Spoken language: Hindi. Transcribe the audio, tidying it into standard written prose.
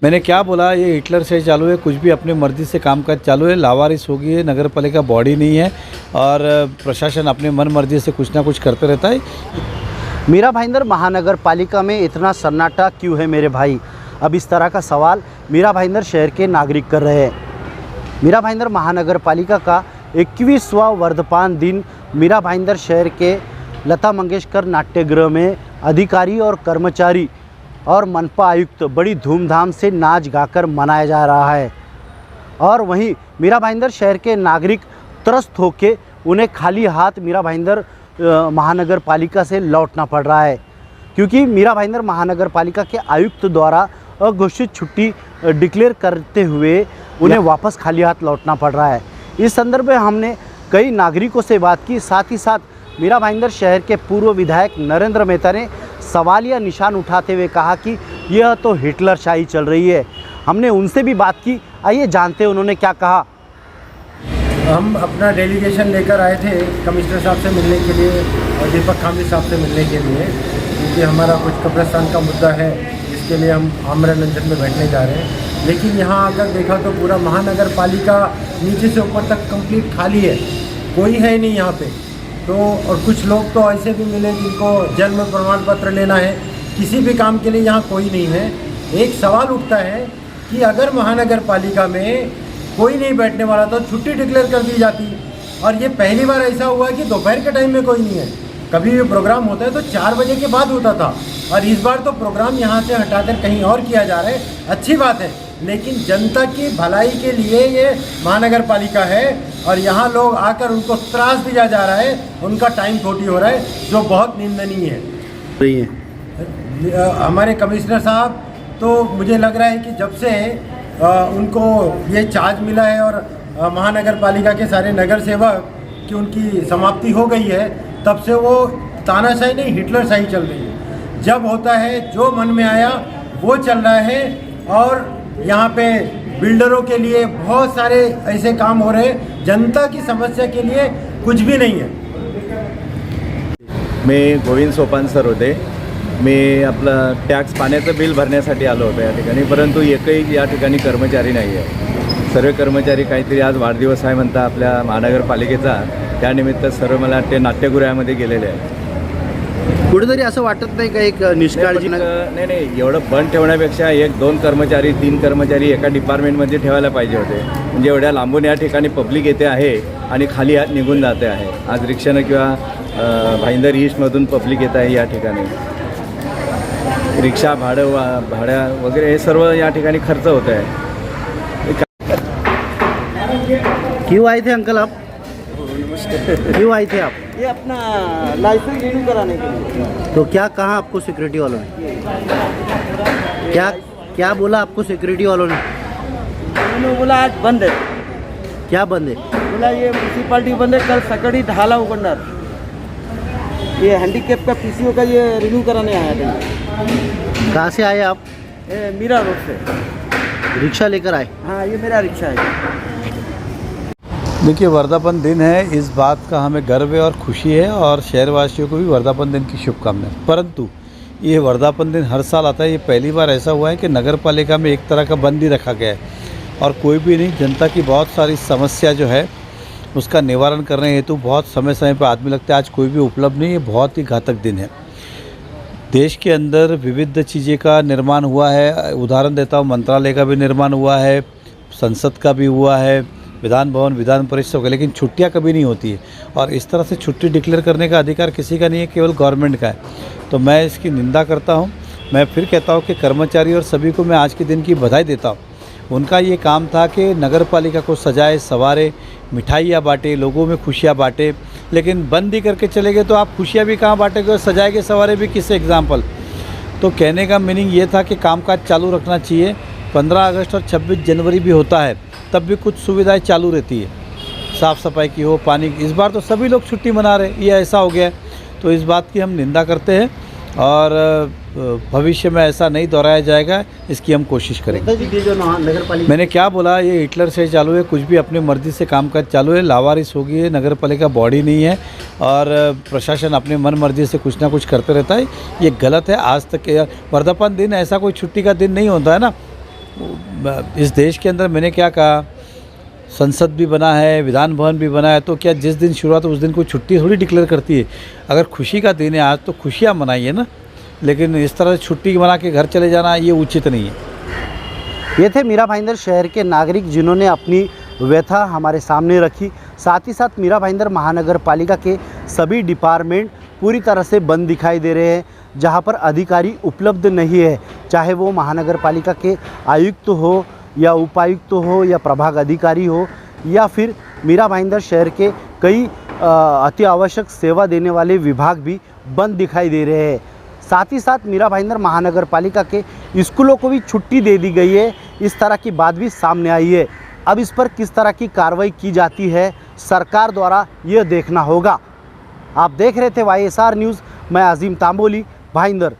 मैंने क्या बोला, ये हिटलर से चालू है, कुछ भी अपनी मर्ज़ी से कामकाज चालू है, लावारिस हो गई है, नगर पालिका बॉडी नहीं है और प्रशासन अपने मन मर्जी से कुछ ना कुछ करते रहता है। मीरा भाईंदर महानगर पालिका में इतना सन्नाटा क्यों है मेरे भाई? अब इस तरह का सवाल मीरा भाईंदर शहर के नागरिक कर रहे हैं। मीरा भाईंदर महानगर पालिका का 21वां वर्धापन दिन मीरा भाईंदर शहर के लता मंगेशकर नाट्यगृह में अधिकारी और कर्मचारी और मनपा आयुक्त बड़ी धूमधाम से नाच गाकर मनाया जा रहा है। और वहीं मीरा भाईंदर शहर के नागरिक त्रस्त होकर उन्हें खाली हाथ मीरा भाईंदर महानगर पालिका से लौटना पड़ रहा है, क्योंकि मीरा भाईंदर महानगर पालिका के आयुक्त द्वारा अघोषित छुट्टी डिक्लेयर करते हुए उन्हें वापस खाली हाथ लौटना पड़ रहा है। इस संदर्भ में हमने कई नागरिकों से बात की, साथ ही साथ मीरा भाईंदर शहर के पूर्व विधायक नरेंद्र मेहता ने सवाल या निशान उठाते हुए कहा कि यह तो हिटलर शाही चल रही है। हमने उनसे भी बात की, आइए जानते हैं उन्होंने क्या कहा। हम अपना डेलीगेशन लेकर आए थे कमिश्नर साहब से मिलने के लिए और दीपक खामली साहब से मिलने के लिए, क्योंकि हमारा कुछ कब्रिस्तान का मुद्दा है, इसके लिए हम आमरण अनशन में बैठने जा रहे हैं। लेकिन यहाँ आकर देखा तो पूरा महानगर पालिका नीचे से ऊपर तक कंप्लीट खाली है, कोई है नहीं यहाँ पे। तो और कुछ लोग तो ऐसे भी मिले जिनको जन्म प्रमाण पत्र लेना है, किसी भी काम के लिए यहाँ कोई नहीं है। एक सवाल उठता है कि अगर महानगर पालिका में कोई नहीं बैठने वाला तो छुट्टी डिक्लेयर कर दी जाती, और ये पहली बार ऐसा हुआ है कि दोपहर के टाइम में कोई नहीं है। कभी भी प्रोग्राम होता है तो 4 बजे के बाद होता था, और इस बार तो प्रोग्राम यहाँ से हटाकर कहीं और किया जा रहा है। अच्छी बात है, लेकिन जनता की भलाई के लिए ये महानगर पालिका है और यहाँ लोग आकर उनको त्रास दिया जा रहा है, उनका टाइम खोटी हो रहा है, जो बहुत निंदनीय है। हमारे कमिश्नर साहब तो मुझे लग रहा है कि जब से उनको ये चार्ज मिला है और महानगर पालिका के सारे नगर सेवक की उनकी समाप्ति हो गई है, तब से वो तानाशाही नहीं हिटलर शाही चल रही है। जब होता है जो मन में आया वो चल रहा है, और यहाँ पे बिल्डरों के लिए बहुत सारे ऐसे काम हो रहे हैं, जनता की समस्या के लिए कुछ भी नहीं है। मी गोविंद सोपान सर होते, मी आपलं टॅक्स पाण्याचं बिल भरण्यासाठी आलो होतो या ठिकाणी, परंतु एकही या ठिकाणी कर्मचारी नाही आहे। सर्व कर्मचारी काहीतरी आज वाढदिवस आहे म्हणता आपल्या महानगरपालिकेचा, त्यानिमित्त सर्व मला वाटते नाट्यगृहामध्ये गेलेले आहेत। कुठेतरी असं वाटत नाही का एक निष्काळजी? नाही, एवढं बंद ठेवण्यापेक्षा 1-2 कर्मचारी 3 कर्मचारी एका डिपार्टमेंटमध्ये ठेवायला पाहिजे होते, म्हणजे एवढ्या लांबून या ठिकाणी पब्लिक येते आहे आणि खाली हात निघून जाते आहे। आज रिक्षानं किंवा भाईंदर ईस्टमधून पब्लिक येत आहे या ठिकाणी, रिक्षा भाड्या वगैरे हे सर्व या ठिकाणी खर्च होत है। क्यों आए थे अंकल आप? क्यों आए थे आप? ये अपना लाइसेंस रिन्यू कराने के लिए। तो क्या कहा आपको सिक्योरिटी वालों ने? क्या बोला आपको सिक्योरिटी वालों ने? उन्होंने बोला आज बंद है। क्या बंद है? बोला ये म्यूनसिपाल्टी बंद है, कल सकाळी 10ला उघडणार। ये हैंडीकैप का पीसीओ का ये रिन्यू कराने आया था। कहाँ से आए आप? मीरा रोड से रिक्शा लेकर आए? हाँ, ये मेरा रिक्शा है। देखिए, वर्धापन दिन है, इस बात का हमें गर्व है और खुशी है, और शहरवासियों को भी वर्धापन दिन की शुभकामनाएं। परंतु ये वर्धापन दिन हर साल आता है, ये पहली बार ऐसा हुआ है कि नगर पालिका में एक तरह का बंदी रखा गया है और कोई भी नहीं। जनता की बहुत सारी समस्या जो है उसका निवारण करने हेतु बहुत समय समय पर आदमी लगता है, आज कोई भी उपलब्ध नहीं। ये बहुत ही घातक दिन है। देश के अंदर विविध चीज़ें का निर्माण हुआ है, उदाहरण देता हूँ, मंत्रालय का भी निर्माण हुआ है, संसद का भी हुआ है, विधान भवन, विधान परिषद का, लेकिन छुट्टियां कभी नहीं होती है। और इस तरह से छुट्टी डिक्लेयर करने का अधिकार किसी का नहीं है, केवल गवर्नमेंट का है। तो मैं इसकी निंदा करता हूं। मैं फिर कहता हूं कि कर्मचारी और सभी को मैं आज के दिन की बधाई देता हूं। उनका ये काम था कि नगर पालिका को सजाए संवारे, मिठाइयाँ बाँटे, लोगों में खुशियाँ बाँटे, लेकिन बंद ही करके चले गए तो आप खुशियाँ भी कहाँ बाँटेंगे और सजाएंगे संवारे भी किस एग्जाम्पल। तो कहने का मीनिंग ये था कि कामकाज चालू रखना चाहिए। 15 अगस्त और 26 जनवरी भी होता है, तब भी कुछ सुविधाएं चालू रहती है, साफ़ सफाई की हो, पानी की। इस बार तो सभी लोग छुट्टी मना रहे, ये ऐसा हो गया है। तो इस बात की हम निंदा करते हैं और भविष्य में ऐसा नहीं दोहराया जाएगा, इसकी हम कोशिश करेंगे। जो नगर पालिका, मैंने क्या बोला, ये हिटलर से चालू है, कुछ भी अपनी मर्ज़ी से कामकाज चालू है, लावारिस हो गई है, नगर पालिका बॉडी नहीं है और प्रशासन अपने मन मर्जी से कुछ ना कुछ करते रहता है। ये गलत है। आज तक वर्धापन दिन ऐसा कोई छुट्टी का दिन नहीं होता है ना, इस देश के अंदर मैंने क्या कहा, संसद भी बना है, विधान भवन भी बना है, तो क्या जिस दिन शुरुआत हो उस दिन कोई छुट्टी थोड़ी डिक्लेयर करती है। अगर खुशी का दिन है आज तो खुशियाँ मनाइए ना, लेकिन इस तरह से छुट्टी मना के घर चले जाना ये उचित नहीं है। ये थे मीरा भाईंदर शहर के नागरिक जिन्होंने अपनी व्यथा हमारे सामने रखी। साथ ही साथ मीरा भाईंदर महानगर पालिका के सभी डिपार्टमेंट पूरी तरह से बंद दिखाई दे रहे हैं, जहां पर अधिकारी उपलब्ध नहीं है, चाहे वो महानगर पालिका के आयुक्त हो या उपायुक्त हो या प्रभाग अधिकारी हो या फिर मीरा भाईंदर शहर के कई अति आवश्यक सेवा देने वाले विभाग भी बंद दिखाई दे रहे हैं। साथ ही साथ मीरा भाईंदर महानगर पालिका के स्कूलों को भी छुट्टी दे दी गई है। इस तरह की बात भी सामने आई है। अब इस पर किस तरह की कार्रवाई की जाती है सरकार द्वारा, यह देखना होगा। आप देख रहे थे YSR न्यूज़, मैं अजीम तांबोली, भाईंदर।